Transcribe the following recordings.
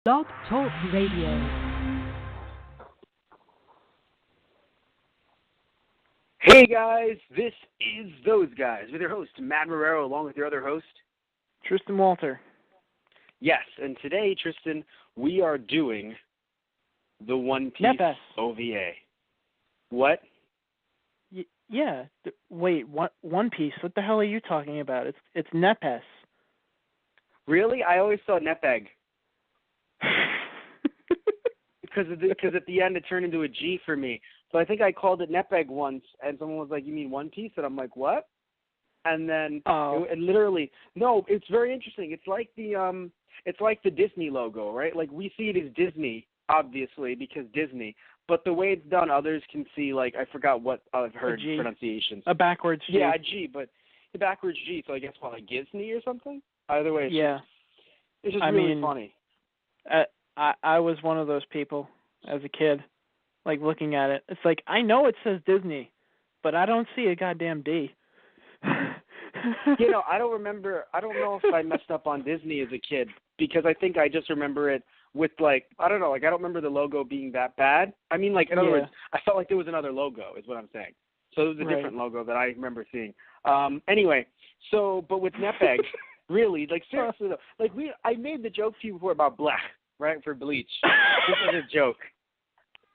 Blog Talk Radio. Hey guys, this is Those Guys with your host, Matt Marrero, along with your other host, Tristan Walter. Yes, and today, Tristan, we are doing the One Piece Nepes. OVA. What? Yeah. Wait, One Piece? What the hell are you talking about? It's Nepes. Really? I always thought Nepeg. Because at the end it turned into a G for me. So I think I called it Nepeg once, and someone was like, "You mean One Piece?" And I'm like, "What?" And then it literally, no, it's very interesting. It's like the Disney logo, right? Like we see it as Disney, obviously, because Disney. But the way it's done, others can see, like, I forgot what I've heard pronunciations. A backwards G. Yeah, a G, but the backwards G. So I guess what, like Disney or something. Either way, it's just really funny. I was one of those people as a kid, like looking at it. It's like, I know it says Disney, but I don't see a goddamn D. I don't know if I messed up on Disney as a kid, because I think I just remember it with, like, I don't know, like, I don't remember the logo being that bad. I mean, like, in other words, I felt like there was another logo, is what I'm saying. So it was a different logo that I remember seeing. Anyway, but with Nepeg, really, like, seriously, though, like, I made the joke to you before about black, right, for bleach. This is a joke.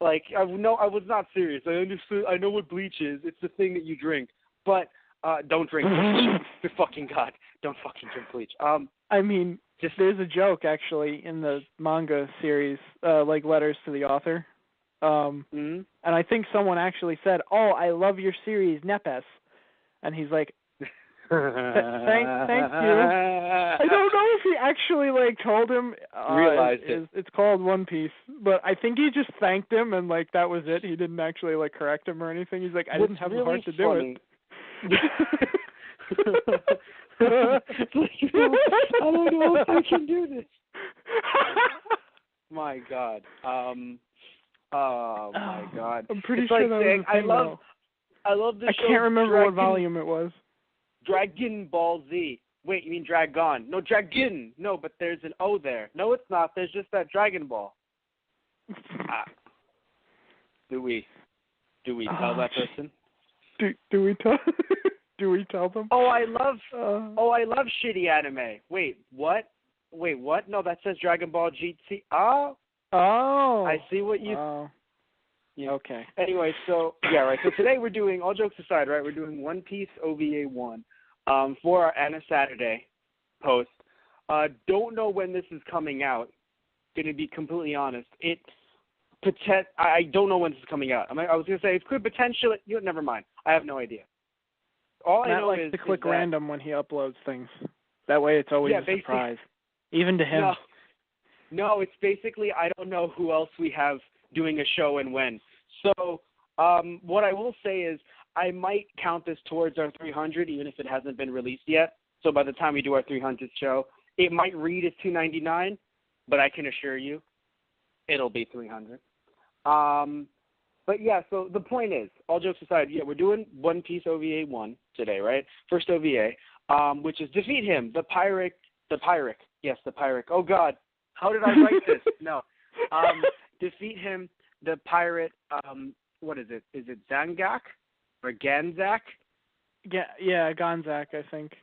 Like, I was not serious. I know what bleach is. It's the thing that you drink. But don't drink bleach. For fucking God. Don't fucking drink bleach. I mean, there's a joke, actually, in the manga series, like Letters to the Author. And I think someone actually said, "Oh, I love your series, Nepes." And he's like, thank you. I don't know if he actually, like, told him realized it's called One Piece, but I think he just thanked him, and, like, that was it. He didn't actually, like, correct him or anything. He's like, I didn't have the heart to do it. I don't know if I can do this. My God. Oh my God. I'm pretty it's sure like that saying, was a thing, I love this. I can't remember what volume it was. Dragon Ball Z. Wait, you mean Dragon? No, Dragon. No, but there's an O there. No, it's not. There's just that Dragon Ball. Do we tell that person? Do we tell? Do we tell them? Oh, I love shitty anime. Wait, what? No, that says Dragon Ball GT. Oh. I see what you. Yeah. Okay. Anyway, so right. So today we're doing, all jokes aside, right? We're doing One Piece OVA 1 for our Anna Saturday post. Don't know when this is coming out. Going to be completely honest. I don't know when this is coming out. I was going to say it could potentially. Never mind. I have no idea. All Matt I know likes is to click that, random when he uploads things. That way, it's always a surprise, even to him. No, it's basically I don't know who else we have doing a show and when. So what I will say is I might count this towards our 300, even if it hasn't been released yet. So by the time we do our 300th show, it might read as 299, but I can assure you it'll be 300. But yeah, so the point is, all jokes aside, we're doing One Piece OVA 1 today, right? First OVA, which is defeat him, the pirate. Yes, the pirate. Oh God, how did I write this? No. Defeat him, the pirate, what is it? Is it Zangak or Ganzak? Yeah, Ganzak, I think.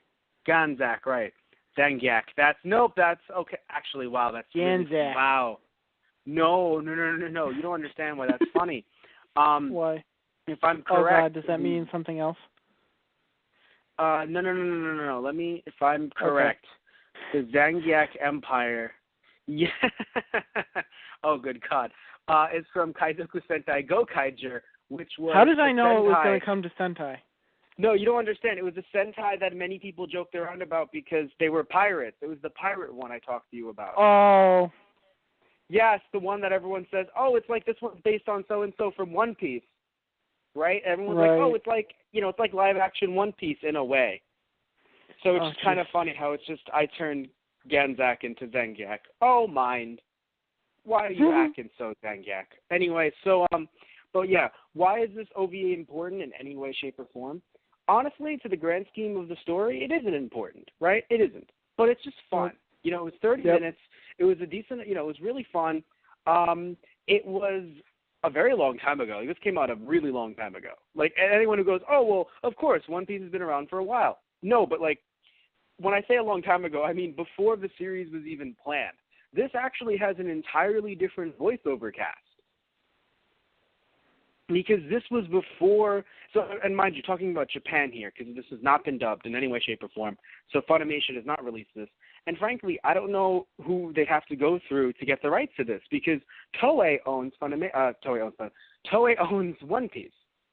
Ganzak, right. Zangak. That's okay. Actually, wow, that's Ganzak. Really, wow. No. You don't understand why that's funny. Why? If I'm correct. Oh God, does that mean something else? No. Let me, if I'm correct, the Zangak Empire. Yeah. Oh, good God. It's from Kaizoku Sentai Gokaiger, which was. How did I know Sentai. it was going to come to Sentai? No, you don't understand. It was a Sentai that many people joked around about because they were pirates. It was the pirate one I talked to you about. Oh. Yes, the one that everyone says, oh, it's like this one's based on so-and-so from One Piece. Right? Everyone's like, oh, it's like, it's like live-action One Piece in a way. So it's just kind of funny how it's just I turned Ganzak into Zangak. Oh, mind. Why are you acting so Zangak? Anyway, so, but yeah, why is this OVA important in any way, shape, or form? Honestly, to the grand scheme of the story, it isn't important, right? It isn't. But it's just fun. It was 30 minutes. It was a decent, it was really fun. It was a very long time ago. Like, this came out a really long time ago. Like, anyone who goes, oh, well, of course, One Piece has been around for a while. No, but, like, when I say a long time ago, I mean before the series was even planned. This actually has an entirely different voiceover cast. Because this was before, so, and mind you, talking about Japan here, because this has not been dubbed in any way, shape, or form, so Funimation has not released this. And frankly, I don't know who they have to go through to get the rights to this, because Toei owns Toei owns One Piece,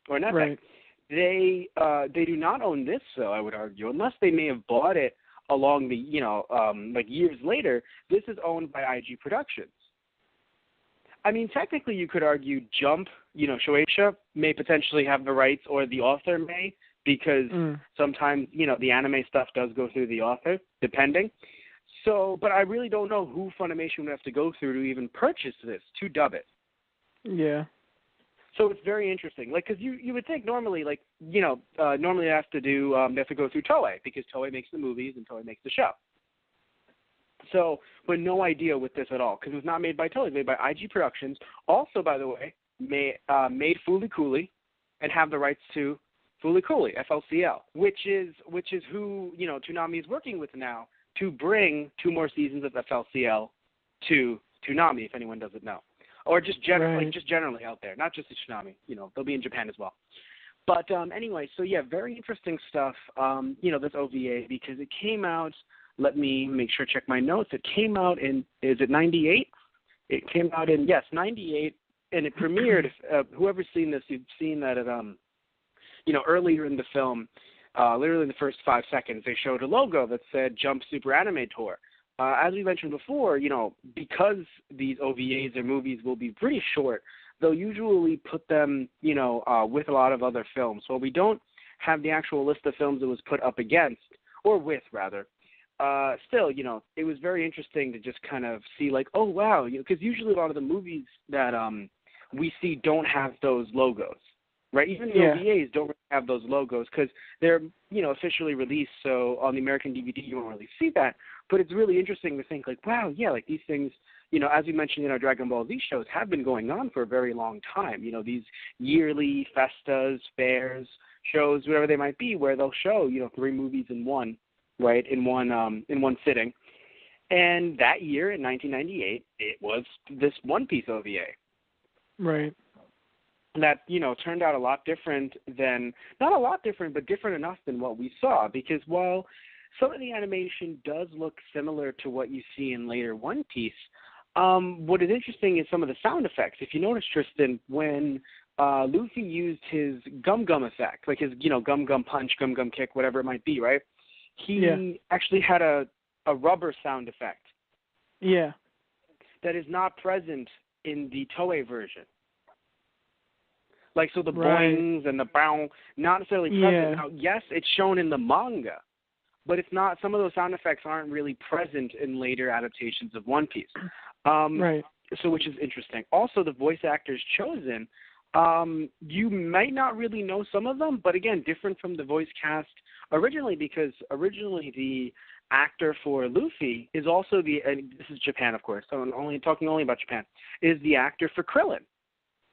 or Netflix. Right. They do not own this, though, I would argue, unless they may have bought it along the, like years later. This is owned by IG Productions. I mean, technically, you could argue Jump, Shueisha may potentially have the rights, or the author may, because sometimes, the anime stuff does go through the author, depending. So, but I really don't know who Funimation would have to go through to even purchase this, to dub it. Yeah. So it's very interesting. Like, because you would think normally, like, normally they have to go through Toei, because Toei makes the movies and Toei makes the show. So, but no idea with this at all, because it was not made by Toei. It was made by IG Productions. Also, by the way, made Fooly Cooly, and have the rights to Fooly Cooly, FLCL, which is who Toonami is working with now to bring 2 more seasons of FLCL to Toonami, if anyone doesn't know, or just generally out there, not just to Toonami. They'll be in Japan as well. But anyway, so yeah, very interesting stuff. This OVA, because it came out. Let me make sure, check my notes. It came out in, is it 98? It came out in, yes, 98, and it premiered. Whoever's seen this, you've seen that it, earlier in the film, literally in the first 5 seconds, they showed a logo that said Jump Super Anime Tour. As we mentioned before, because these OVAs or movies will be pretty short, they'll usually put them, with a lot of other films. So we don't have the actual list of films it was put up against, or with, rather. Still, it was very interesting to just kind of see, like, oh, wow, because usually a lot of the movies that we see don't have those logos, right? Even the OVAs don't really have those logos because they're, officially released, so on the American DVD you won't really see that. But it's really interesting to think, like, wow, yeah, like these things, as we mentioned in our Dragon Ball Z shows, have been going on for a very long time. These yearly festas, fairs, shows, whatever they might be, where they'll show, 3 movies in one. Right, in one sitting. And that year, in 1998, it was this One Piece OVA. Right. That, turned out a lot different than, not a lot different, but different enough than what we saw. Because while some of the animation does look similar to what you see in later One Piece, what is interesting is some of the sound effects. If you notice, Tristan, when Luffy used his gum-gum effect, like his, gum-gum punch, gum-gum kick, whatever it might be, right? He actually had a rubber sound effect. Yeah. That is not present in the Toei version. Like, so the right. boings and the bow, not necessarily present. Now, yes, it's shown in the manga, but it's not, some of those sound effects aren't really present in later adaptations of One Piece. Right. So, which is interesting. Also, the voice actors chosen, you might not really know some of them, but again, different from the voice cast originally, because originally the actor for Luffy is also and this is Japan, of course, so I'm talking only about Japan, is the actor for Krillin,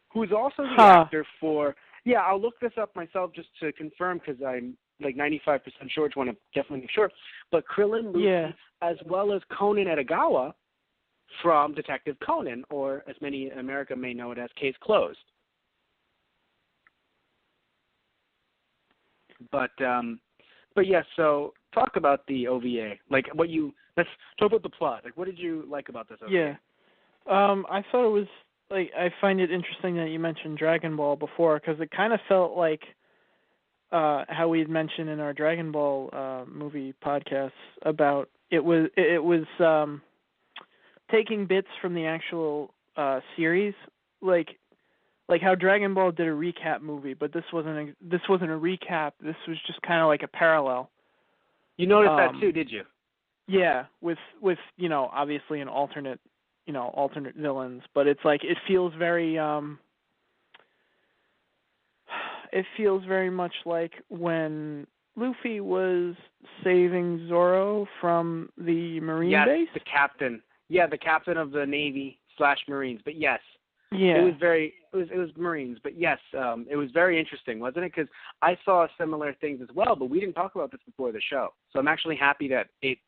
who's also the actor for, I'll look this up myself just to confirm, because I'm like 95% sure, just want to definitely make sure, but Krillin, Luffy, as well as Conan Edogawa from Detective Conan, or as many in America may know it as Case Closed. But yeah, so talk about the OVA. Like, let's talk about the plot. Like, what did you like about this OVA? Yeah. I thought it was, like, I find it interesting that you mentioned Dragon Ball before, because it kind of felt like how we had mentioned in our Dragon Ball movie podcasts about it was taking bits from the actual series, like how Dragon Ball did a recap movie, but this wasn't a recap. This was just kind of like a parallel. You noticed that too, did you? Yeah, with obviously an alternate villains, but it's like it feels very much like when Luffy was saving Zoro from the Marine base. Yes, the captain. Yeah, the captain of the Navy / Marines. But yes, Yeah. it was Marines. But yes, it was very interesting, wasn't it? Because I saw similar things as well, but we didn't talk about this before the show. So I'm actually happy that it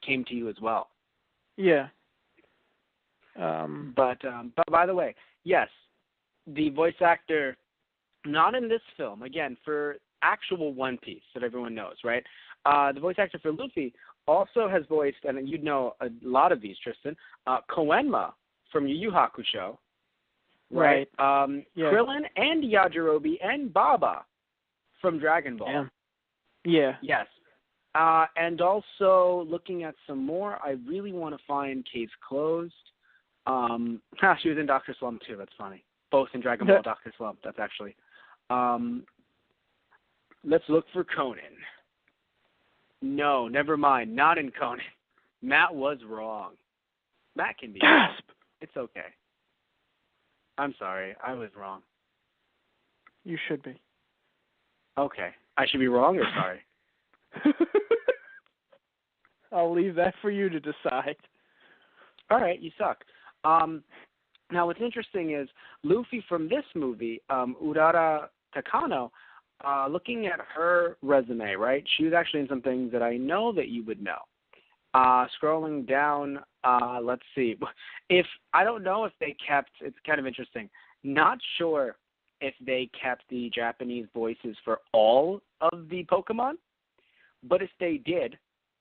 came to you as well. Yeah. But by the way, yes, the voice actor, not in this film, again, for actual One Piece that everyone knows, right? The voice actor for Luffy also has voiced, and you'd know a lot of these, Tristan, Koenma from Yu Yu Hakusho, right? Yeah. Krillin and Yajirobe and Baba from Dragon Ball. Yeah. Yes. And also, looking at some more, I really want to find Case Closed. She was in Dr. Slump too, that's funny. Both in Dragon Ball, Dr. Slump, that's actually. Let's look for Conan. No, never mind, not in Conan. Matt was wrong. Matt can be wrong. It's okay. I'm sorry, I was wrong. You should be. Okay. I should be wrong or sorry? I'll leave that for you to decide. All right, you suck. Now, what's interesting is Luffy from this movie, Urara Takano, looking at her resume, right? She was actually in some things that I know that you would know. Scrolling down, let's see. I don't know if they kept, it's kind of interesting, not sure if they kept the Japanese voices for all of the Pokemon, but if they did,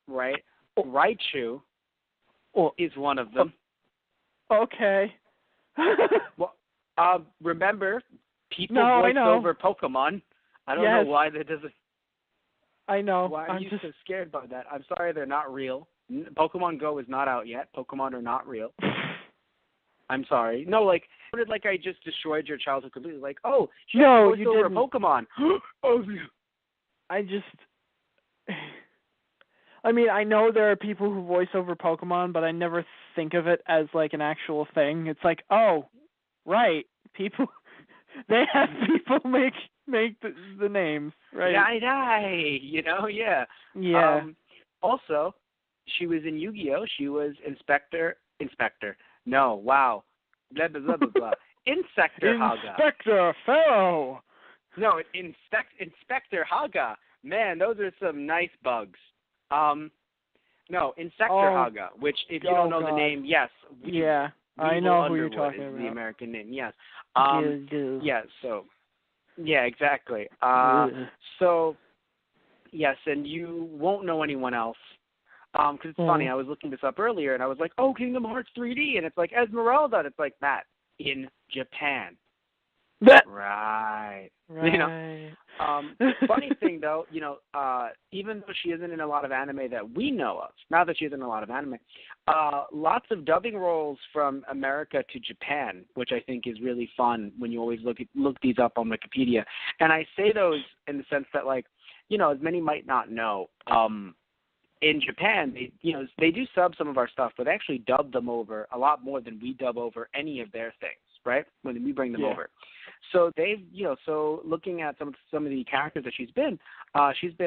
right, Raichu is one of them. Okay. Well, remember, people voice over Pokemon. I don't know why that doesn't. I know. Why are you so scared about that? I'm sorry, they're not real. Pokemon Go is not out yet. Pokemon are not real. I'm sorry. No, like I just destroyed your childhood completely. Like, oh, she voiced you over didn't. a Pokemon. Oh, I mean, I know there are people who voice over Pokemon, but I never think of it as like an actual thing. It's like, oh, right, people, they have people make the names, right? Yeah. Yeah. Also, she was in Yu-Gi-Oh! She was Inspector. No, wow. Blah, blah, blah, blah, blah. Insector Haga. Inspector Pharaoh. No, Inspector Haga. Man, those are some nice bugs. No, Insector Haga, which if you don't know the name, yes. I know who you're Underwood talking is about. the American name, yes. Yeah, exactly. So, yes, and you won't know anyone else. Because it's funny, I was looking this up earlier, and I was like, oh, Kingdom Hearts 3D, and it's like Esmeralda, and it's like, Matt, in Japan. Right. You know, funny thing though, even though she isn't in a lot of anime that we know of, now that she isn't in a lot of anime, lots of dubbing roles from America to Japan, which I think is really fun when you always look these up on Wikipedia. And I say those in the sense that, like, as many might not know, in Japan, they do sub some of our stuff, but they actually dub them over a lot more than we dub over any of their things, right? When we bring them over. So they've, so looking at some of the characters that she's been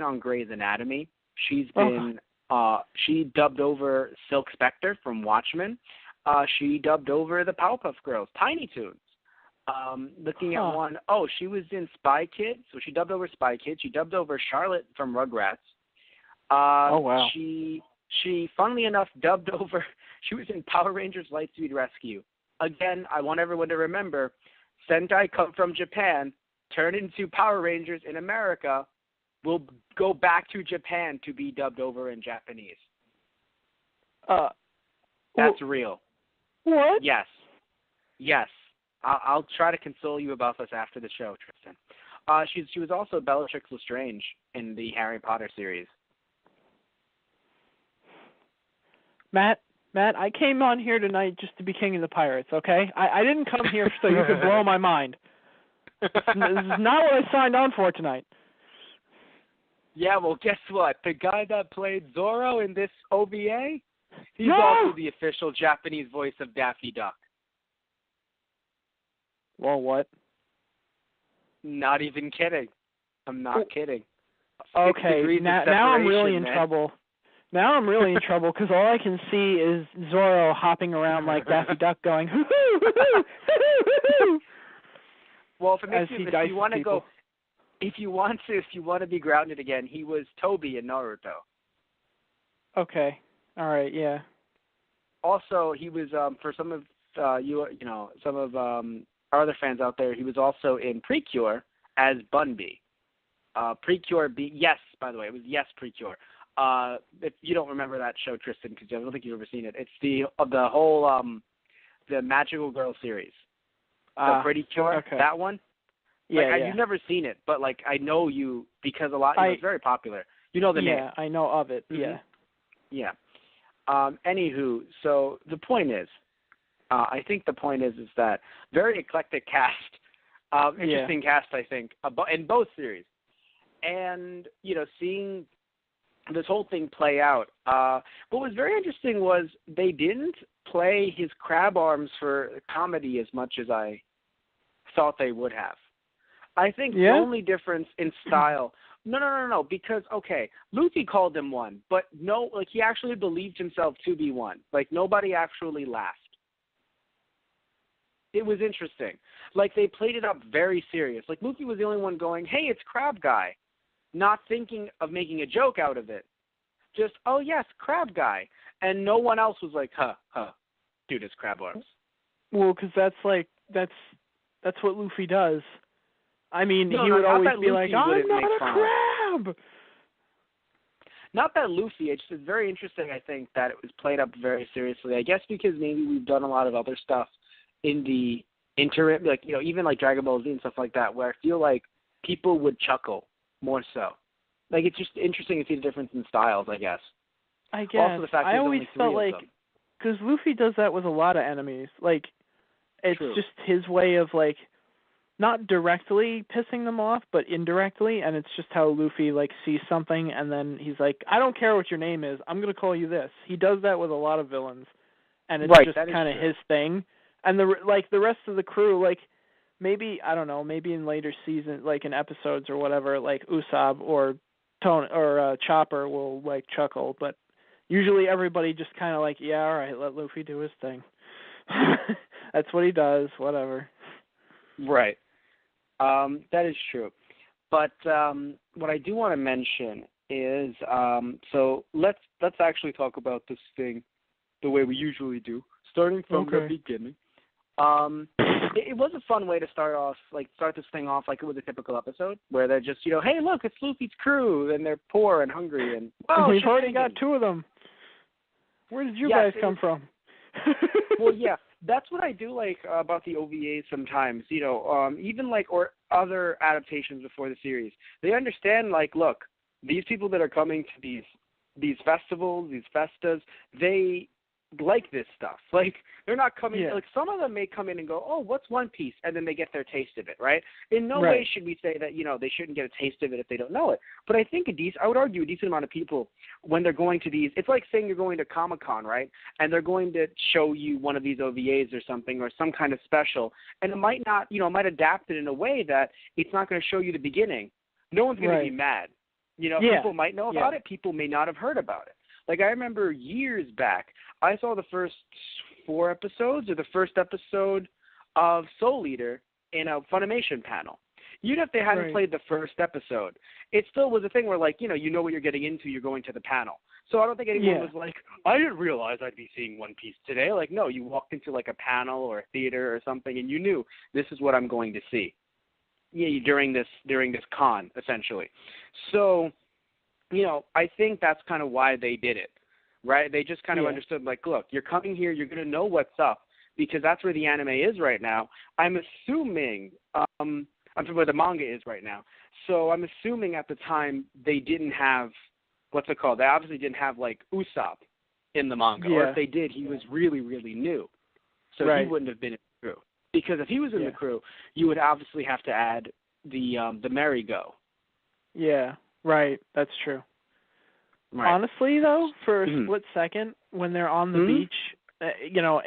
on Grey's Anatomy. She's been, she dubbed over Silk Spectre from Watchmen. She dubbed over the Powerpuff Girls, Tiny Toons. Looking at one, she was in Spy Kids, so she dubbed over Spy Kids. She dubbed over Charlotte from Rugrats. Wow. She, funnily enough, dubbed over, she was in Power Rangers Lightspeed Rescue. Again, I want everyone to remember, Sentai come from Japan, turn into Power Rangers in America, will go back to Japan to be dubbed over in Japanese. That's real. What? Yes. I'll try to console you about this after the show, Tristan. She was also Bellatrix Lestrange in the Harry Potter series. Matt, I came on here tonight just to be king of the pirates, okay? I didn't come here so you could blow my mind. This is not what I signed on for tonight. Yeah, well, guess what? The guy that played Zoro in this OVA, he's also the official Japanese voice of Daffy Duck. Well, what? Not even kidding. I'm not kidding. Okay, now I'm really in trouble. Now I'm really in trouble because all I can see is Zoro hopping around like Daffy Duck going, hoo-hoo, hoo-hoo, hoo-hoo. Well, if you want to people. go, if you want to be grounded again, he was Toby in Naruto. Okay. All right. Yeah. Also, he was for some of some of our other fans out there. He was also in Precure as Bunby. Precure, yes. By the way, it was yes Precure. If you don't remember that show, Tristan, because I don't think you've ever seen it. It's the whole the Magical Girl series. The Precure, okay. that one. Yeah, You've never seen it, but I know you because it's very popular. You know the name. Yeah, I know of it. Mm-hmm. Yeah. Yeah. Anywho, so the point is, I think the point is that very eclectic cast, interesting cast, I think, in both series, and seeing this whole thing play out. What was very interesting was they didn't play his crab arms for comedy as much as I thought they would have. I think the only difference in style. No. Because Luffy called him one, but no, he actually believed himself to be one. Nobody actually laughed. It was interesting. They played it up very serious. Luffy was the only one going, "Hey, it's Crab Guy," not thinking of making a joke out of it. Just, "Oh yes, Crab Guy," and no one else was like, "Huh, dude, it's crab arms." Well, because that's what Luffy does. I mean, he would always be like, "I'm not a crab." Not that Luffy. It's just very interesting, I think, that it was played up very seriously. I guess because maybe we've done a lot of other stuff in the interim, even Dragon Ball Z and stuff like that, where I feel like people would chuckle more so. It's just interesting to see the difference in styles, I guess. I guess. Also, the fact I always felt because Luffy does that with a lot of enemies. It's True. just his way of not directly pissing them off, but indirectly, and it's just how Luffy sees something and then he's like, "I don't care what your name is, I'm gonna call you this." He does that with a lot of villains, and it's just kind of his thing. And the rest of the crew, maybe I don't know, maybe in later seasons, in episodes or whatever, Usopp or Tone or Chopper will chuckle, but usually everybody just kind of yeah, all right, let Luffy do his thing. That's what he does, whatever. Right. That is true. But what I do want to mention is, so let's actually talk about this thing the way we usually do, starting from the beginning. It was a fun way to start this thing off like it was a typical episode, where they're just, "Hey, look, it's Luffy's crew, and they're poor and hungry, and we've already got two of them. Where did you guys come from?" Well, yeah. That's what I do like about the OVAs sometimes, even or other adaptations before the series. They understand, look, these people that are coming to these festivals, these festas, they like this stuff. They're not coming, some of them may come in and go, "Oh, what's One Piece?" And then they get their taste of it, right? In no way should we say that, they shouldn't get a taste of it if they don't know it. But I think I would argue a decent amount of people, when they're going to these, it's like saying you're going to Comic-Con, right? And they're going to show you one of these OVAs or something, or some kind of special, and it might not, might adapt it in a way that it's not going to show you the beginning. No one's going to be mad. People might know about it. People may not have heard about it. I remember years back, I saw the first 4 episodes or the first episode of Soul Eater in a Funimation panel. Even if they hadn't played the first episode, it still was a thing where, you know what you're getting into, you're going to the panel. So I don't think anyone was like, "I didn't realize I'd be seeing One Piece today." No, you walked into a panel or a theater or something, and you knew this is what I'm going to see. Yeah, during this con, essentially. So, I think that's kind of why they did it, right? They just kind of understood, look, you're coming here, you're going to know what's up, because that's where the anime is right now. I'm assuming, I'm where the manga is right now. So I'm assuming at the time they didn't have, what's it called? They obviously didn't have, Usopp in the manga. Or if they did, he was really, really new. So he wouldn't have been in the crew. Because if he was in the crew, you would obviously have to add the merry-go. Yeah. Right, that's true. Right. Honestly, though, for a split second, when they're on the beach,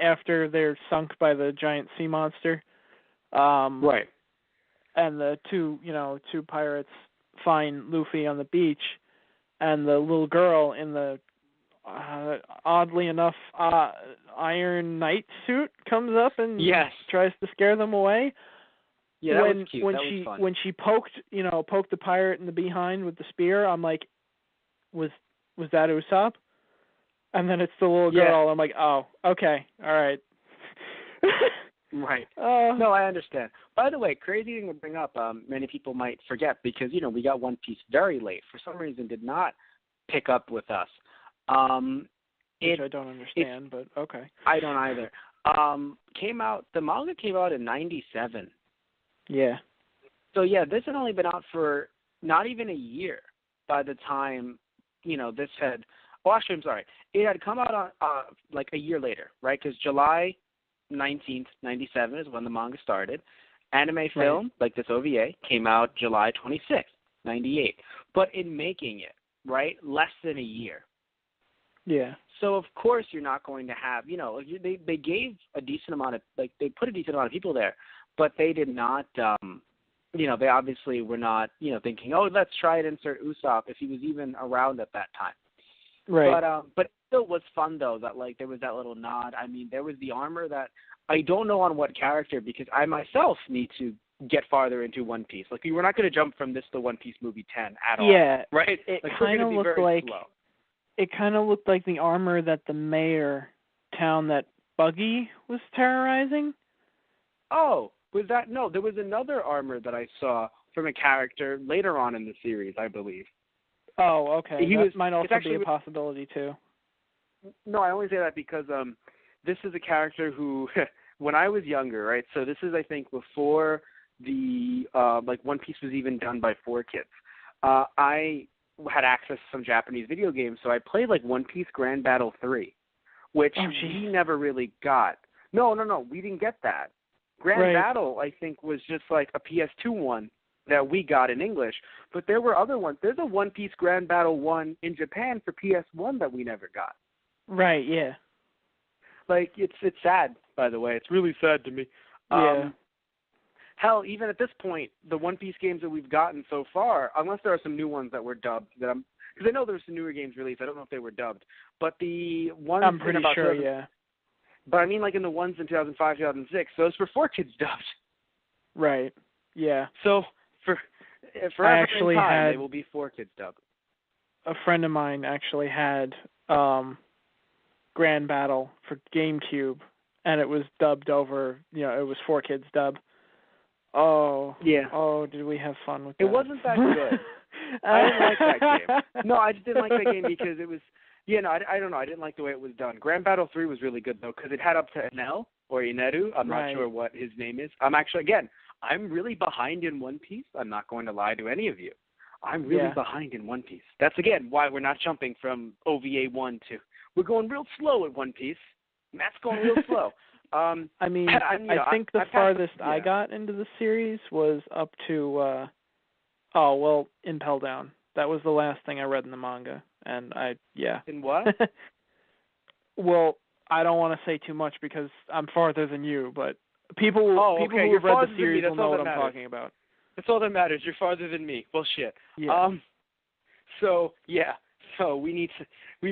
after they're sunk by the giant sea monster, right, and the two pirates find Luffy on the beach, and the little girl in the oddly enough, Iron Knight suit comes up and tries to scare them away. Yeah, that was cute. That was fun. When she poked the pirate in the behind with the spear, I'm like, was that Usopp? And then it's the little girl. I'm like, oh, okay, all right. Right. No, I understand. By the way, crazy thing to bring up, many people might forget because, we got One Piece very late. For some reason, did not pick up with us. Which I don't understand, but okay. I don't either. The manga came out in 97. Yeah. So, this had only been out for not even a year by the time, this had, actually, I'm sorry. It had come out on, like a year later, right? Because July 19th, 97 is when the manga started. Anime film, like this OVA, came out July 26th, 98. But in making it, right, less than a year. Yeah. So, of course, you're not going to have, they gave a decent amount of, they put a decent amount of people there, but they did not, they obviously were not, thinking, oh, let's try and insert Usopp if he was even around at that time. Right. But it still was fun, though, that, there was that little nod. I mean, there was the armor that I don't know on what character because I myself need to get farther into One Piece. We're not going to jump from this to One Piece movie 10 at all. Yeah. Right? It kind of looked like the armor that the mayor town that Buggy was terrorizing. Oh, was that? No, there was another armor that I saw from a character later on in the series, I believe. Oh, okay. That might also be a possibility, too. No, I only say that because this is a character who, when I was younger, right, so this is, I think, before the, One Piece was even done by 4Kids. I had access to some Japanese video games, so I played, One Piece Grand Battle 3, which we never really got. No, we didn't get that. Grand Battle, I think, was just, a PS2 one that we got in English, but there were other ones. There's a One Piece Grand Battle 1 in Japan for PS1 that we never got. Right, yeah. It's sad, by the way. It's really sad to me. Yeah. Hell, even at this point, the One Piece games that we've gotten so far, unless there are some new ones that were dubbed, because I know there's some newer games released. I don't know if they were dubbed, but the ones I'm pretty sure, yeah. But I mean, in the ones in 2005, 2006, those were 4Kids dubbed. Right. Yeah. So for I actually time, they will be 4Kids dubbed. A friend of mine actually had Grand Battle for GameCube, and it was dubbed over. It was 4Kids dub. Oh. Yeah. Oh, did we have fun with that? It wasn't that good. I didn't like that game. No, I just didn't like that game because it was. Yeah, no, I don't know. I didn't like the way it was done. Grand Battle 3 was really good, though, because it had up to Enel, or Ineru. I'm not sure what his name is. I'm really behind in One Piece. I'm not going to lie to any of you. I'm really behind in One Piece. That's, again, why we're not jumping from OVA 1 to... We're going real slow at One Piece. Matt's going real slow. I think the farthest I got into the series was up to, Impel Down. That was the last thing I read in the manga. And In what? Well, I don't want to say too much because I'm farther than you, but people who have read the series will know what I'm talking about. That's all that matters. You're farther than me. Well, shit. Yeah. So we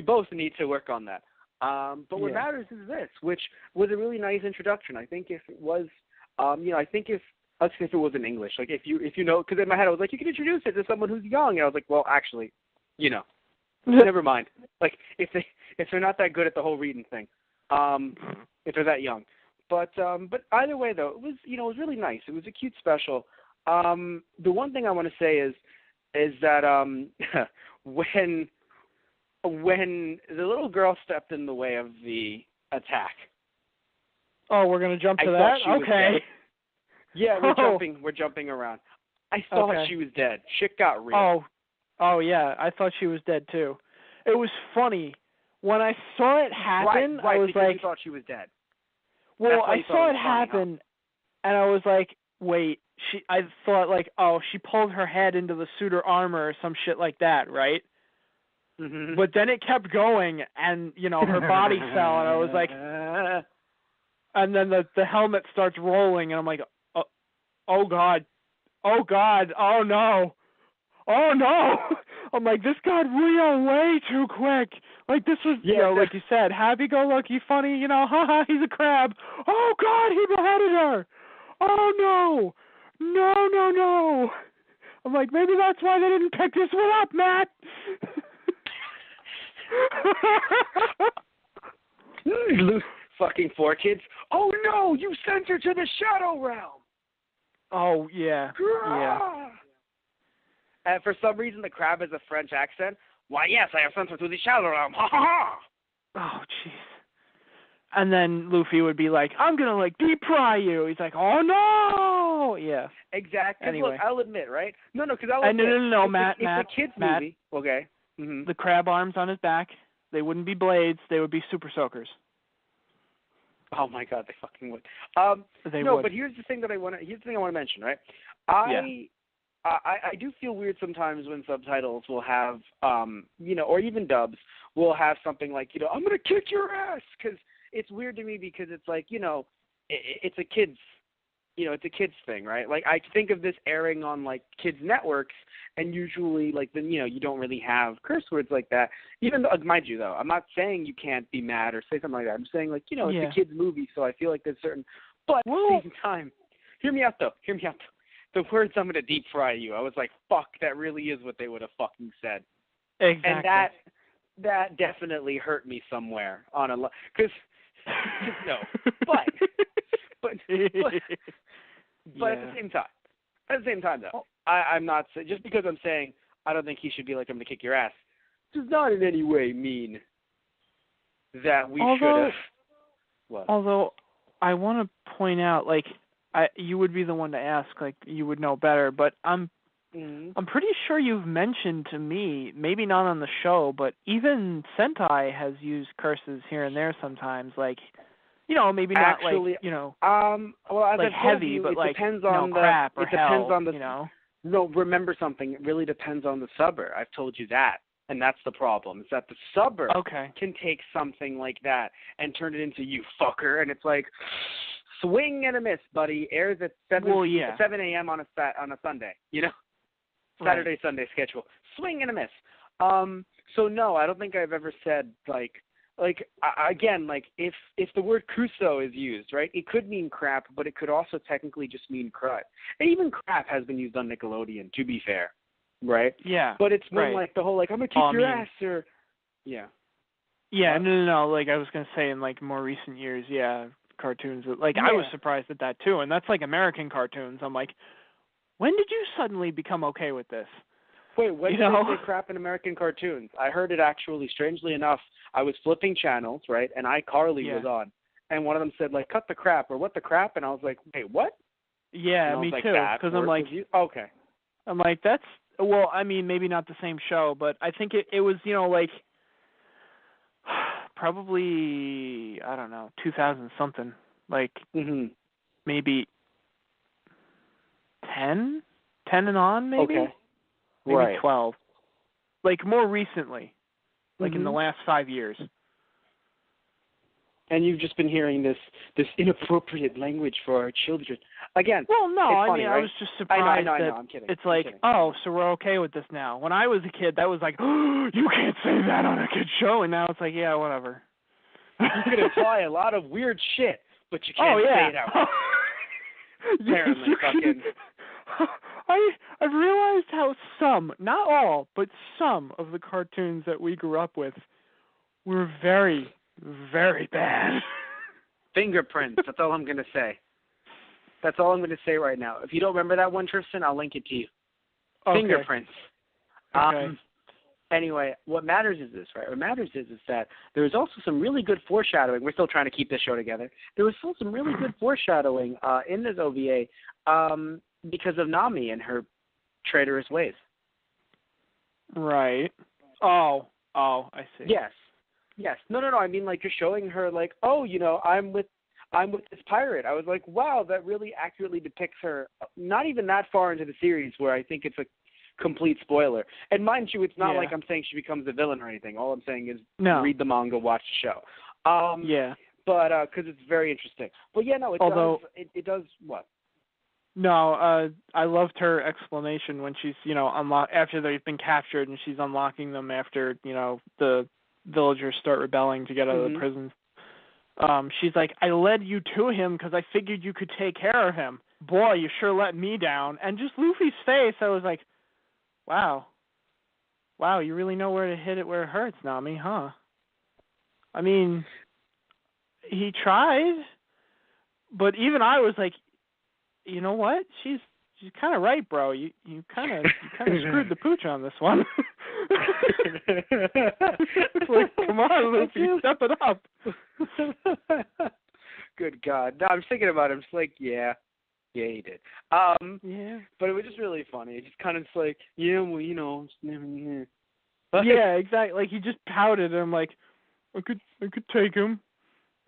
both need to work on that. But what matters is this, which was a really nice introduction. I think if it was, let's say if it was in English, if you know, because in my head I was like, you can introduce it to someone who's young, and I was like, well, actually, never mind. If they're not that good at the whole reading thing, if they're that young. But either way though, it was really nice. It was a cute special. The one thing I want to say is that when the little girl stepped in the way of the attack. Oh, we're gonna jump to that? Okay. Yeah, we're jumping around. I thought she was dead. Shit got real. Oh yeah, I thought she was dead too. It was funny when I saw it happen. Right, I was because like, you thought she was dead. Well, I saw it happen, and I was like, wait. I thought she pulled her head into the suit or armor or some shit like that, right? Mm-hmm. But then it kept going, and her body fell, and I was like, and then the helmet starts rolling, and I'm like, oh god, oh no, I'm like, this got real way too quick. Like, this was, like you said, happy-go-lucky, funny, haha, he's a crab. Oh, God, he beheaded her. Oh, no. No, no, no. I'm like, maybe that's why they didn't pick this one up, Matt. Fucking 4 kids. Oh, no, you sent her to the Shadow Realm. Oh, yeah. Yeah. And for some reason, the crab has a French accent. Why, yes, I have sent her to the Shadow Realm. Ha, ha, ha. Oh, jeez. And then Luffy would be like, I'm going to, like, deep fry you. He's like, oh, no. Yeah. Exactly. Anyway. Look, I'll admit, right? No, because I'll admit. No, Matt. It's a kid's movie. Okay. Mm-hmm. The crab arms on his back, they wouldn't be blades. They would be super soakers. Oh my God, they fucking would. They would. But here's the thing I want to mention, right? I do feel weird sometimes when subtitles will have, or even dubs will have something like, I'm gonna kick your ass, because it's weird to me because it's like, it's a kid's, it's a kid's thing, right? Like I think of this airing on like kids networks, and usually like you don't really have curse words like that. Even though, mind you, though, I'm not saying you can't be mad or say something like that. I'm saying like it's a kid's movie, so I feel like there's certain. But at the same time, hear me out though. The words "I'm gonna deep fry you," I was like, "Fuck!" That really is what they would have fucking said. Exactly. And that definitely hurt me somewhere on a because no, but at the same time though, I'm not just because I'm saying I don't think he should be like, I'm gonna kick your ass, does not in any way mean that we should have. What? Although I want to point out, like, you would be the one to ask, like you would know better, but I'm pretty sure you've mentioned to me, maybe not on the show, but even Sentai has used curses here and there sometimes, like, maybe not actually, like, well, as like I told heavy, you, but it like, depends on the crap or it depends hell, on the No, remember something. It really depends on the subber. I've told you that. And that's the problem. Is that the subber can take something like that and turn it into you fucker, and it's like swing and a miss, buddy. Airs at 7 a.m. on a Sunday, Saturday, Sunday schedule. Swing and a miss. So no, I don't think I've ever said again, like if the word kuso is used, right, it could mean crap, but it could also technically just mean crud. And even crap has been used on Nickelodeon, to be fair, right? Yeah. But it's when like the whole like I'm gonna kick your ass or yeah. Yeah, no. Like I was gonna say in like more recent years, cartoons. Like I was surprised at that too, and that's like American cartoons. I'm like, when did you suddenly become okay with this? Wait, when did they say crap in American cartoons? I heard it actually, strangely enough. I was flipping channels, right, and iCarly was on, and one of them said, like, cut the crap, or what the crap, and I was like, wait, what? Yeah, me too, because I'm like, okay. I'm like, that's, well, I mean, maybe not the same show, but I think it was, like, probably, I don't know, 2000-something, like, maybe 10 and on, maybe? Okay. Maybe 12. Like, more recently. Like, in the last 5 years. And you've just been hearing this inappropriate language for our children. Again, well, no, it's funny, mean, right? I was just surprised I know, I'm kidding. It's like, oh, so we're okay with this now. When I was a kid, that was like, oh, you can't say that on a kid's show. And now it's like, yeah, whatever. You can imply a lot of weird shit, but you can't say it out. Apparently, fucking... I've realized how some, not all, but some of the cartoons that we grew up with were very, very bad. Fingerprints, that's all I'm going to say. That's all I'm going to say right now. If you don't remember that one, Tristan, I'll link it to you. Okay. Fingerprints. Okay. Anyway, what matters is this, right? What matters is that there was also some really good foreshadowing. We're still trying to keep this show together. There was still some really good foreshadowing in this OVA because of Nami and her traitorous ways. Right. Oh, I see. Yes. No. I mean, like, you're showing her, like, oh, I'm with this pirate. I was like, wow, that really accurately depicts her. Not even that far into the series, where I think it's a complete spoiler. And mind you, it's not like I'm saying she becomes a villain or anything. All I'm saying is read the manga, watch the show. But because it's very interesting. But yeah, no, it does what? No, I loved her explanation when she's, after they've been captured and she's unlocking them after, the villagers start rebelling to get out of the prison. She's like, I led you to him because I figured you could take care of him. Boy, you sure let me down. And just Luffy's face, I was like, wow, you really know where to hit it where it hurts, Nami, huh? I mean, he tried, but even I was like, you know what? She's kind of right, bro. You kind of screwed the pooch on this one. It's like, come on, Luffy, step it up. Good God. No, I'm thinking about it. I'm just like, yeah, he did. Yeah. But it was just really funny. It just kind of just like, yeah, well, Yeah, exactly. Like, he just pouted, and I'm like, I could take him.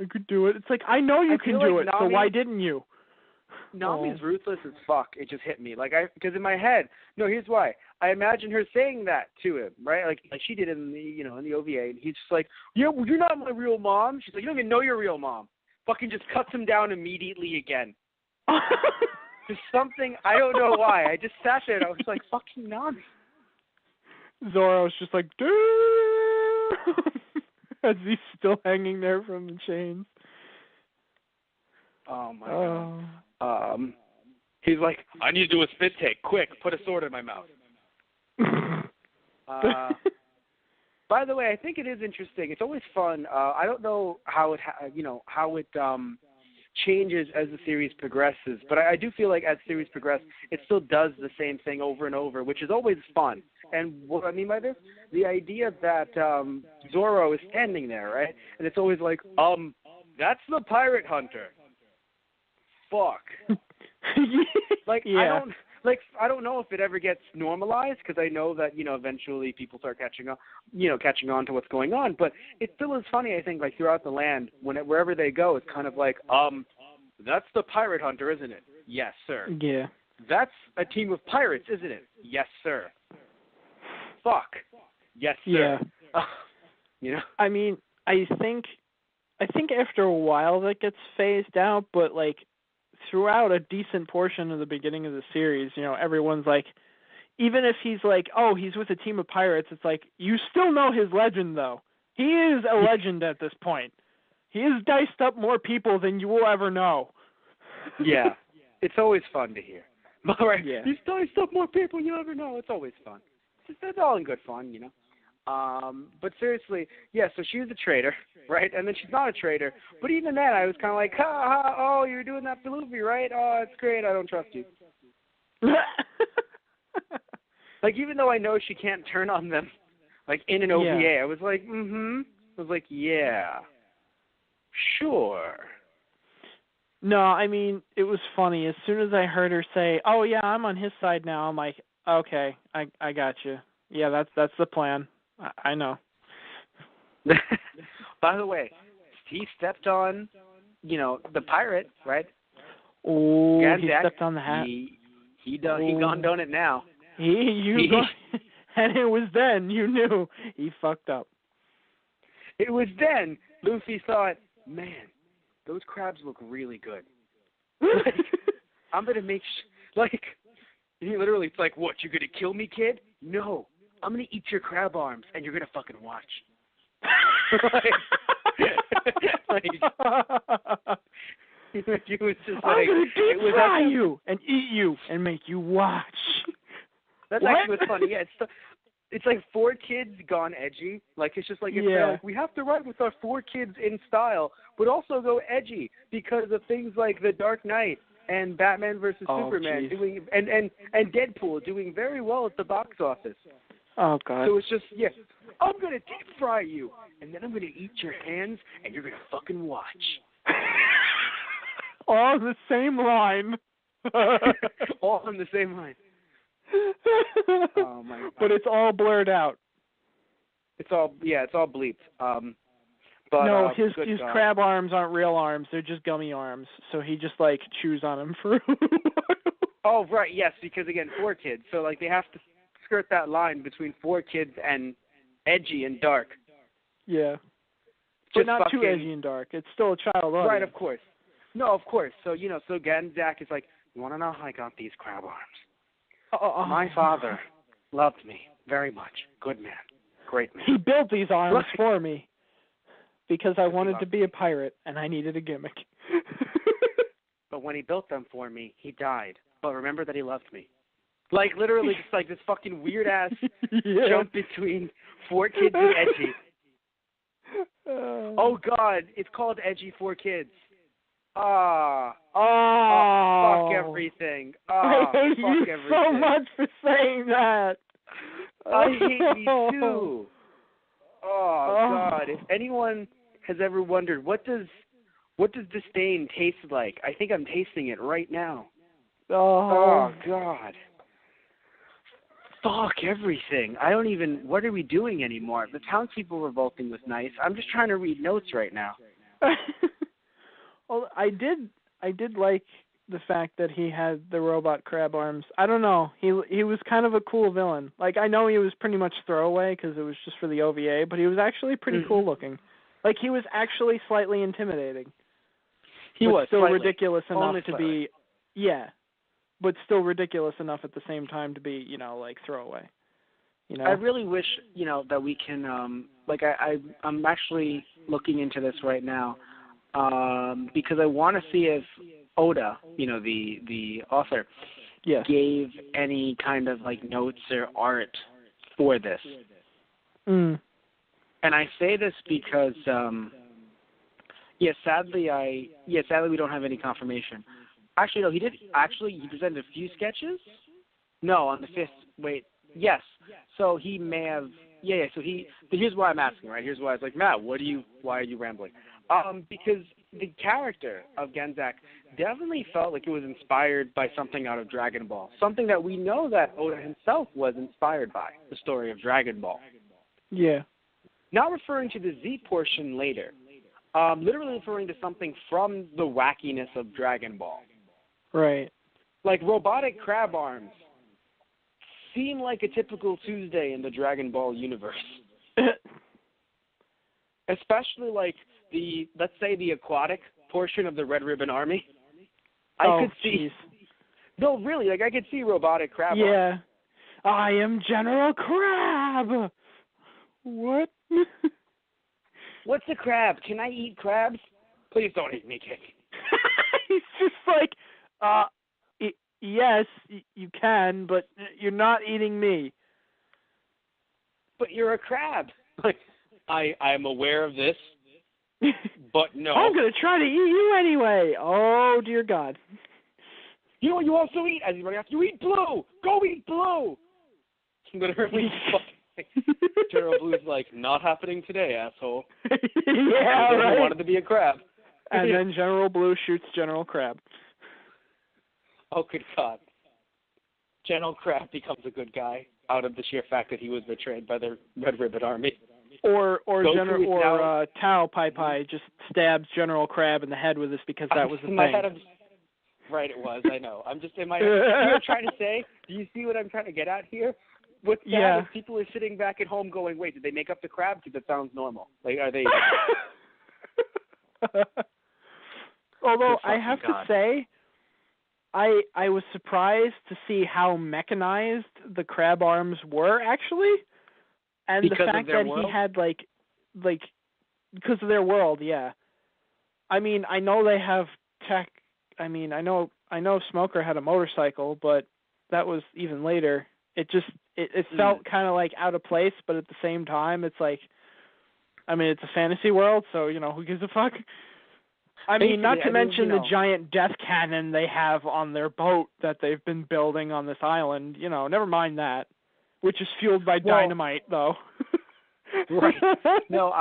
I could do it. It's like, I know you can do it, so why didn't you? Nami's ruthless as fuck. It just hit me. Because in my head, no, here's why. I imagine her saying that to him, right? Like she did in the, in the OVA. And he's just like, yeah, well, you're not my real mom. She's like, you don't even know your real mom. Fucking just cuts him down immediately again. Just something, I don't know why. I just sat there and I was like, fucking Nami. Zoro's just like, dude, as he's still hanging there from the chains. Oh my God. He's like, I need to do a spit take. Quick, put a sword in my mouth. By the way, I think it is interesting. It's always fun. I don't know how it changes as the series progresses, but I do feel like as the series progresses, it still does the same thing over and over, which is always fun. And what I mean by this, the idea that Zoro is standing there, right? And it's always like, that's the pirate hunter. Fuck. Yeah. I don't know if it ever gets normalized, because I know that, eventually people start catching on to what's going on, but it still is funny, I think, like throughout the land, wherever they go, it's kind of like, that's the pirate hunter, isn't it? Yes, sir. Yeah. That's a team of pirates, isn't it? Yes, sir. Fuck. Yes, sir. Yeah. I mean, I think after a while that gets phased out, but like throughout a decent portion of the beginning of the series, everyone's like, even if he's like, oh, he's with a team of pirates, it's like, you still know his legend, though. He is a legend at this point. He has diced up more people than you will ever know. Yeah. It's always fun to hear. Right? Yeah. He's diced up more people you ever know. It's always fun. It's all in good fun, But seriously, yeah, so she was a traitor, right? And then she's not a traitor. But even then, I was kind of like, oh, you're doing that for Luffy, right? Oh, it's great. I don't trust you. Like, even though I know she can't turn on them, like, in an OVA, yeah. I was like, I was like, yeah, sure. No, I mean, it was funny. As soon as I heard her say, oh, yeah, I'm on his side now, I'm like, okay, I got you. Yeah, that's the plan. I know. By the way, he stepped on, the pirate, right? Oh, he stepped on the hat. He done it now. And it was then you knew he fucked up. It was then Luffy thought, man, those crabs look really good. Like, I'm gonna make he literally, it's like, what, you gonna kill me, kid? No, I'm gonna eat your crab arms, and you're gonna fucking watch. It was just like, I'm gonna deep fry you and eat you and make you watch. That's actually what's funny. Yeah, it's like 4 kids gone edgy. Like, it's just like, like, we have to write with our 4 kids in style, but also go edgy because of things like The Dark Knight and Batman versus Superman doing, and Deadpool doing very well at the box office. Oh, God. So it's just, I'm going to deep fry you, and then I'm going to eat your hands, and you're going to fucking watch. All on the same line. All on the same line. Oh, my God. But it's all blurred out. It's all bleeped. But, no, his crab arms aren't real arms. They're just gummy arms. So he just, like, chews on them for a while. Oh, right, yes, because, again, 4 kids. So, like, they have to skirt that line between 4 kids and edgy and dark. Yeah. But not too edgy and dark. It's still a child audience. Right, of course. No, of course. So, so Genzak is like, you want to know how I got these crab arms? My father loved me very much. Good man. Great man. He built these arms for me because I wanted to be a pirate and I needed a gimmick. But when he built them for me, he died. But remember that he loved me. Like, literally, just like this fucking weird-ass jump between 4 Kids and Edgy. Oh, God. It's called Edgy 4 Kids. Fuck everything. I hate fuck you everything. so much for saying that. I hate you, too. God. If anyone has ever wondered, what does disdain taste like? I think I'm tasting it right now. Oh, God. Fuck everything. What are we doing anymore? The townspeople revolting was nice. I'm just trying to read notes right now. Well, I did like the fact that he had the robot crab arms. I don't know. He was kind of a cool villain. Like, I know he was pretty much throwaway because it was just for the OVA, but he was actually pretty cool looking. Like, he was actually slightly intimidating. He was still slightly. ridiculous enough Only to slightly. be, but still ridiculous enough at the same time to be, like throwaway. I really wish, that we can, I'm actually looking into this right now, because I want to see if Oda, the author, gave any kind of like notes or art for this. And I say this because, sadly we don't have any confirmation. Actually, no, he did. Actually, he presented a few sketches. No, on the 5th. Wait, yes. So he may have. So here's why I'm asking. Right. Here's why I was like, Matt, why are you rambling? Because the character of Genzak definitely felt like it was inspired by something out of Dragon Ball. Something that we know that Oda himself was inspired by, the story of Dragon Ball. Yeah. Not referring to the Z portion later. Literally referring to something from the wackiness of Dragon Ball. Right. Like robotic crab arms seem like a typical Tuesday in the Dragon Ball universe. Especially like let's say the aquatic portion of the Red Ribbon Army. I could see. Geez. No, really, like I could see robotic crab arms. Yeah. I am General Crab. What? What's a crab? Can I eat crabs? Please don't eat me, kid. He's just like, yes, you can, but you're not eating me. But you're a crab. Like, I'm aware of this, but no. I'm going to try to eat you anyway. Oh, dear God. You know what you also eat? As he's running after you, eat blue. Go eat blue. Literally, General Blue's like, not happening today, asshole. Yeah, right. He wanted to be a crab. And then General Blue shoots General Crab. Oh, good God. General Crab becomes a good guy out of the sheer fact that he was betrayed by the Red Ribbon Army. Or Tao Pai Pai just stabs General Crab in the head with this because that was the thing. Right, it was. I know. I'm just in my. You know what I'm trying to say? Do you see what I'm trying to get at here? What's sad is people are sitting back at home going, "Wait, did they make up the crab? Because that sounds normal. Like, are they?" Although I have to say, I was surprised to see how mechanized the crab arms were actually, and because the fact that world? he had like because of their world. Yeah, I mean, I know they have tech. I mean, I know Smoker had a motorcycle, but that was even later. It just it felt kind of like out of place, but at the same time, it's like, I mean, it's a fantasy world, so who gives a fuck? I mean, not to mention the giant death cannon they have on their boat that they've been building on this island. Never mind that, which is fueled by dynamite, though. Right. No,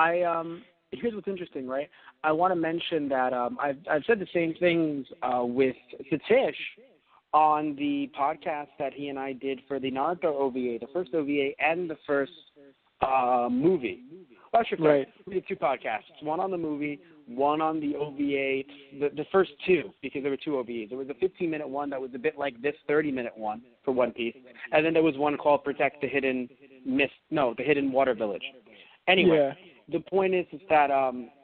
here's what's interesting, right? I want to mention that I've said the same things with Satish on the podcast that he and I did for the Naruto OVA, the first OVA and the first movie. Well, right. We did 2 podcasts, one on the movie, one on the OVA, the first 2, because there were 2 OVAs. There was a 15-minute one that was a bit like this 30-minute one for One Piece, and then there was one called Protect the Hidden the Hidden Water Village. Anyway, The point is that,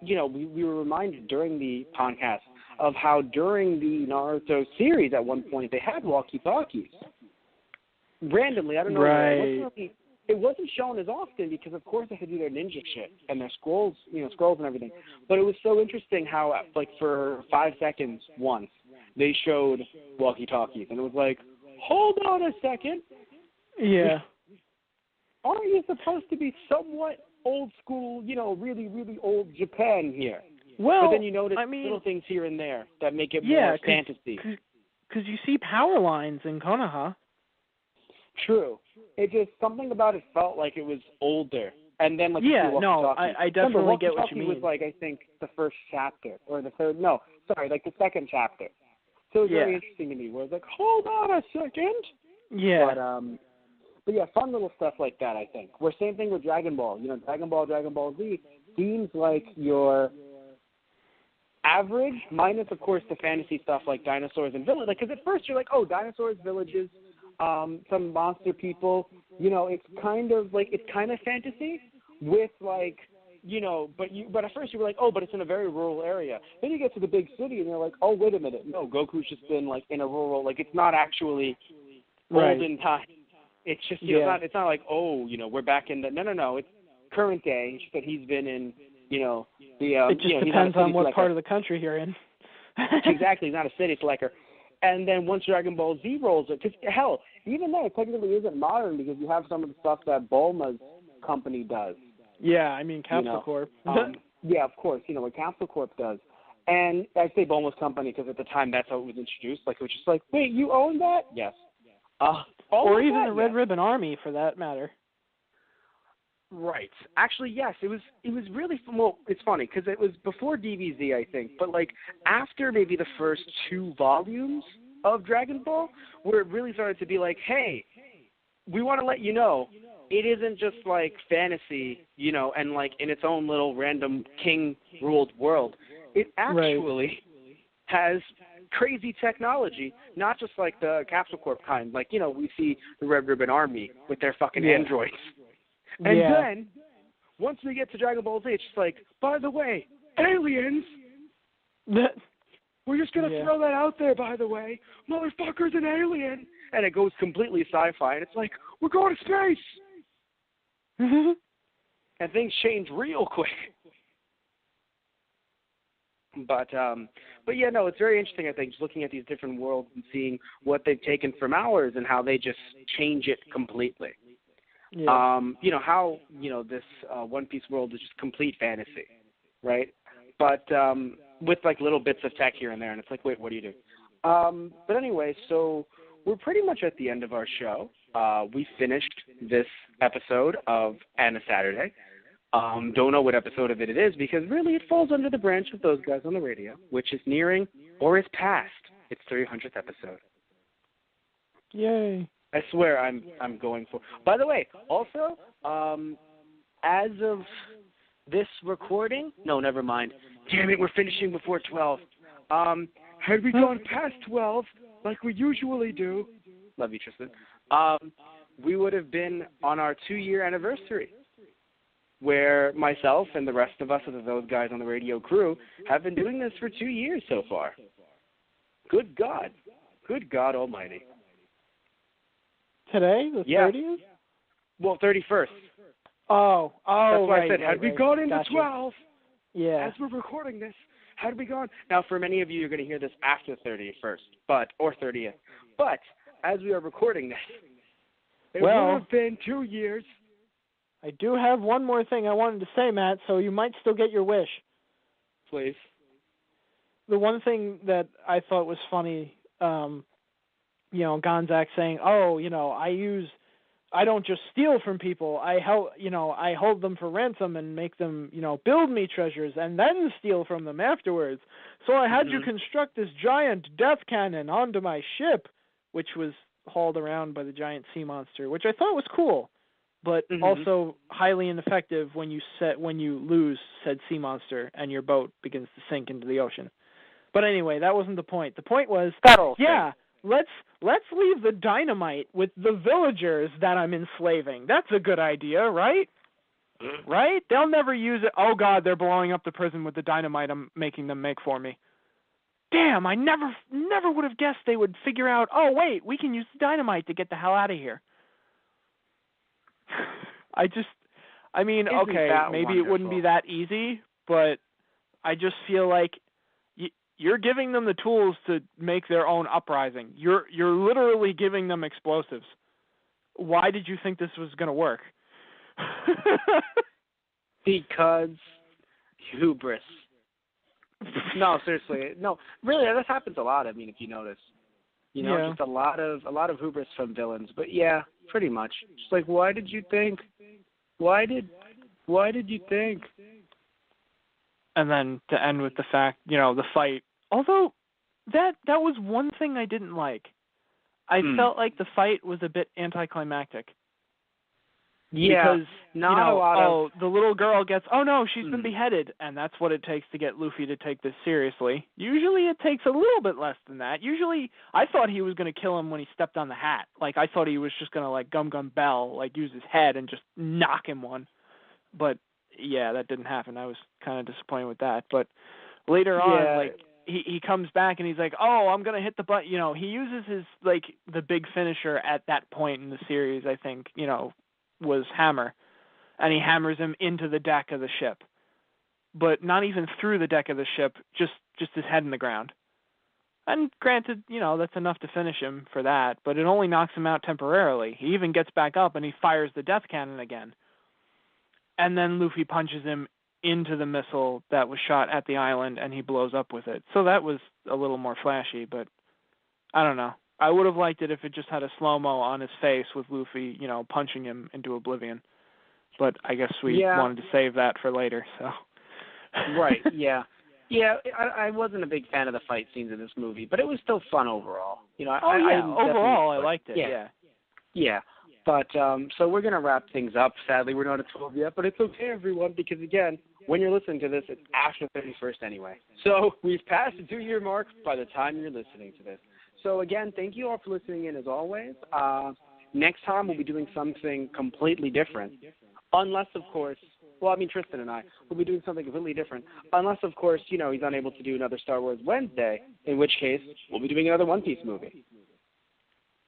we were reminded during the podcast of how during the Naruto series at one point they had walkie-talkies. Randomly, I don't know. Right. It wasn't shown as often because, of course, they had to do their ninja shit and their scrolls and everything. But it was so interesting how, like, for 5 seconds once, they showed walkie-talkies. And it was like, hold on a second. Yeah. Aren't you supposed to be somewhat old school, really, really old Japan here? Well, but then you notice little things here and there that make it more fantasy. Because you see power lines in Konoha. True. It just, something about it felt like it was older. And then, like, I definitely get what you mean. Was, like, I think, the first chapter, or the third, like the second chapter. So it was very interesting to me, where it's like, hold on a second. Yeah. But yeah, fun little stuff like that, I think. Where same thing with Dragon Ball. Dragon Ball Z seems like your average, minus, of course, the fantasy stuff like dinosaurs and villages. Because at first you're like, oh, dinosaurs, villages, some monster people. It's kind of fantasy with, like, but at first you were like, oh, but it's in a very rural area. Then you get to the big city and you're like, oh, wait a minute. No, Goku's just been, like, in a rural, like, it's not actually olden time. It's just, it's not like, oh, we're back in the, no, it's current day. It's just that he's been in, it just depends on what part of the country you're in. Exactly, he's not a city slicker. And then once Dragon Ball Z rolls it, because hell, even though it technically isn't modern because you have some of the stuff that Bulma's company does. Yeah, I mean Capsule Corp. Yeah, of course, what Capsule Corp does. And I say Bulma's company because at the time that's how it was introduced. Like, it was just like, wait, you own that? Yes. Or even the Red Ribbon Army, for that matter. Right. Actually, yes. It was really, well, it's funny because it was before DBZ, I think, but like after maybe the first 2 volumes of Dragon Ball, where it really started to be like, hey, we want to let you know it isn't just like fantasy, and like in its own little random king-ruled world. It actually has crazy technology, not just like the Capsule Corp kind. Like, we see the Red Ribbon Army with their fucking androids. And then, once we get to Dragon Ball Z, it's just like, by the way, aliens! We're just going to throw that out there, by the way. Motherfucker's an alien! And it goes completely sci-fi, and it's like, we're going to space! And things change real quick. But yeah, no, it's very interesting, I think, just looking at these different worlds and seeing what they've taken from ours and how they just change it completely. Yeah. How, this One Piece world is just complete fantasy, right? But with, like, little bits of tech here and there, and it's like, wait, what do you do? But anyway, so we're pretty much at the end of our show. We finished this episode of Anna Saturday. Don't know what episode of it is because really it falls under the branch of those guys on the radio, which is nearing or is past its 300th episode. Yay. I swear I'm going for. By the way, also, as of this recording, no, never mind. Damn it, we're finishing before 12. Had we gone past 12, like we usually do, love you, Tristan, we would have been on our 2-year anniversary, where myself and the rest of us, of those guys on the radio crew, have been doing this for 2 years so far. Good God. Good God almighty. Today, the 30th? Well, 31st. Oh, that's why I said, had we gone into 12, as we're recording this, had we gone? Now, for many of you, you're going to hear this after 31st, or 30th. But, as we are recording this, it would have been 2 years. I do have one more thing I wanted to say, Matt, so you might still get your wish. Please. The one thing that I thought was funny, Gonzack saying, I don't just steal from people. I hold them for ransom and make them, build me treasures and then steal from them afterwards. So I had to construct this giant death cannon onto my ship, which was hauled around by the giant sea monster, which I thought was cool, but also highly ineffective when you lose said sea monster and your boat begins to sink into the ocean. But anyway, that wasn't the point. The point was, let's leave the dynamite with the villagers that I'm enslaving. That's a good idea, right? Right? They'll never use it. Oh, God, they're blowing up the prison with the dynamite I'm making them make for me. damn, I never would have guessed they would figure out, oh, wait, we can use the dynamite to get the hell out of here. Isn't okay, that maybe wonderful? it wouldn't be that easy, but I just feel like you're giving them the tools to make their own uprising. You're literally giving them explosives. Why did you think this was going to work? Because hubris. No, seriously. No, really, this happens a lot. I mean, if you notice. Just a lot of hubris from villains. But yeah, pretty much. Just like, why did you think? Why did you think? And then to end with the fact, the fight. Although that was one thing I didn't like. I felt like the fight was a bit anticlimactic. Yeah, because not a lot the little girl gets, oh no, she's been beheaded, and that's what it takes to get Luffy to take this seriously. Usually it takes a little bit less than that. Usually I thought he was going to kill him when he stepped on the hat. Like, I thought he was just going to, like, Gum Bell, like, use his head and just knock him one. But, yeah, that didn't happen. I was kind of disappointed with that. But later on, like, he comes back and he's like, oh, I'm going to hit the button. He uses his, like, the big finisher at that point in the series, I think, was Hammer, and he hammers him into the deck of the ship, but not even through the deck of the ship, just his head in the ground. And granted, that's enough to finish him for that, but it only knocks him out temporarily. He even gets back up and he fires the death cannon again. And then Luffy punches him into the missile that was shot at the island, and he blows up with it. So that was a little more flashy, but I don't know. I would have liked it if it just had a slow-mo on his face with Luffy, punching him into oblivion. But I guess we wanted to save that for later, so. Right, yeah. Yeah, I wasn't a big fan of the fight scenes in this movie, but it was still fun overall. Overall I liked it, yeah. Yeah, but so we're going to wrap things up. Sadly, we're not at 12 yet, but it's okay, everyone, because, again, when you're listening to this, it's after 31st anyway. So we've passed the 2-year mark by the time you're listening to this. So, again, thank you all for listening in, as always. Next time we'll be doing something completely different. Unless, of course, Tristan and I will be doing something completely different. Unless, of course, he's unable to do another Star Wars Wednesday, in which case we'll be doing another One Piece movie.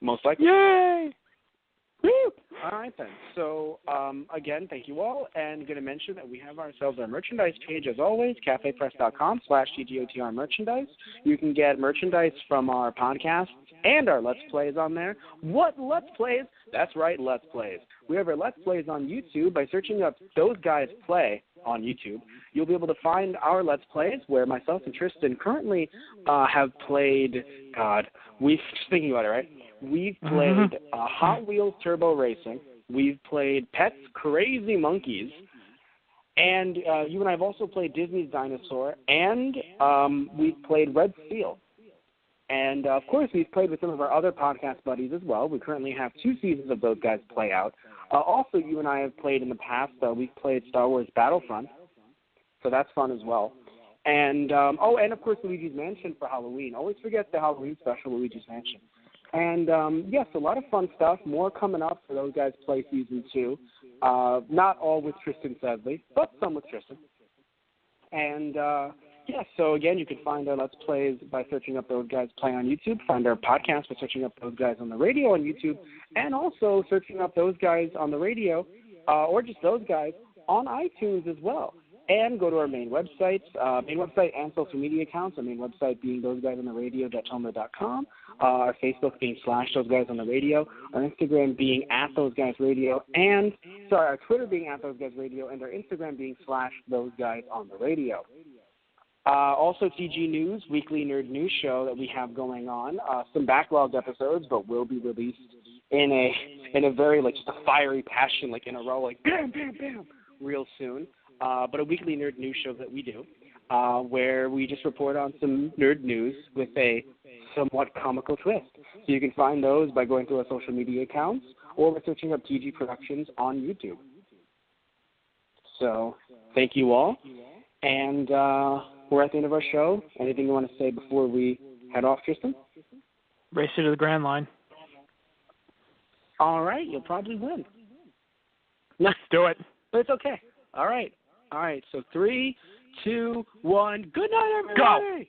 Most likely. Yay! Woo! All right, then. So, again, thank you all. And going to mention that we have ourselves our merchandise page, as always, cafepress.com/GGOTR merchandise. You can get merchandise from our podcast and our Let's Plays on there. What Let's Plays? That's right, Let's Plays. We have our Let's Plays on YouTube. By searching up Those Guys Play on YouTube, you'll be able to find our Let's Plays, where myself and Tristan currently have played, we're thinking about it, right? We've played Hot Wheels Turbo Racing. We've played Pets Crazy Monkeys. And you and I have also played Disney's Dinosaur. And we've played Red Seal. And, of course, we've played with some of our other podcast buddies as well. We currently have 2 seasons of Those Guys Play out. Also, you and I have played in the past. We've played Star Wars Battlefront. So that's fun as well. And, and, of course, Luigi's Mansion for Halloween. Always forget the Halloween special, Luigi's Mansion. And, yes, a lot of fun stuff. More coming up for Those Guys Play Season 2. Not all with Tristan, sadly, but some with Tristan. And, so, again, you can find our Let's Plays by searching up Those Guys Play on YouTube. Find our podcast by searching up Those Guys on the Radio on YouTube. And also searching up Those Guys on the Radio, or just Those Guys, on iTunes as well. And go to our main website and social media accounts. Our main website being thoseguysontheradio.tumblr.com. Our Facebook being /ThoseGuysOnTheRadio. Our Instagram being @ThoseGuysRadio. And, our Twitter being @ThoseGuysRadio. And our Instagram being /ThoseGuysOnTheRadio. Also, TG News, weekly nerd news show that we have going on. Some backlogged episodes, but will be released in a very, just a fiery passion, in a row, bam, bam, bam, real soon. But a weekly nerd news show that we do, where we just report on some nerd news with a somewhat comical twist. So you can find those by going to our social media accounts or by searching up TG Productions on YouTube. So thank you all. And we're at the end of our show. Anything you want to say before we head off, Tristan? Race you to the Grand Line. All right. You'll probably win. Let's do it. But it's okay. All right. So 3, 2, 1. Good night, everybody. Go.